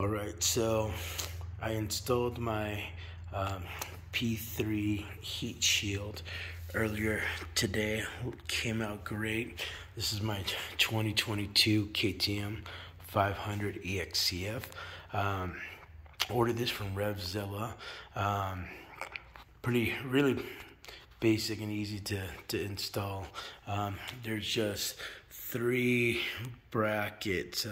Alright, so I installed my P3 heat shield earlier today. Came out great. This is my 2022 KTM 500 EXCF. Ordered this from Revzilla. Really basic and easy to install. There's just 3 brackets,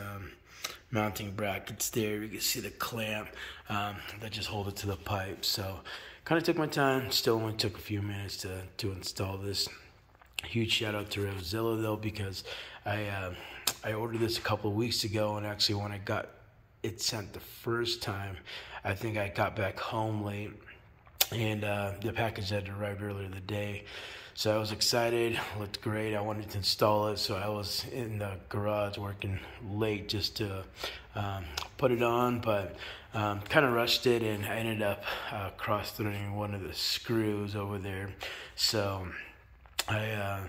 mounting brackets there. You can see the clamp that just hold it to the pipe. So kind of took my time. Still only took a few minutes to install this. Huge shout out to Revzilla though, because I ordered this a couple of weeks ago, and actually when I got it sent the first time, I think I got back home late, and the package had arrived earlier in the day. So I was excited, looked great. I wanted to install it, so I was in the garage working late just to put it on, but kind of rushed it, and I ended up cross-threading one of the screws over there. So I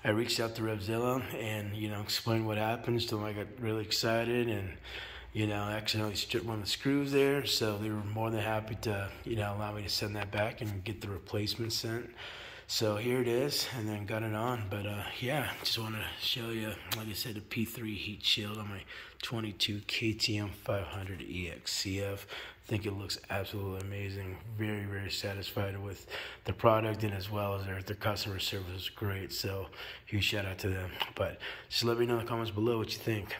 reached out to Revzilla and, explained what happened. So I got really excited, and I accidentally stripped one of the screws there, so they were more than happy to, allow me to send that back and get the replacement sent. So here it is, and then got it on. But yeah, just want to show you, like I said, the P3 heat shield on my 22 KTM 500 EXCF. I think it looks absolutely amazing. Very, very satisfied with the product, and as well as their customer service is great. So huge shout out to them. But just let me know in the comments below what you think.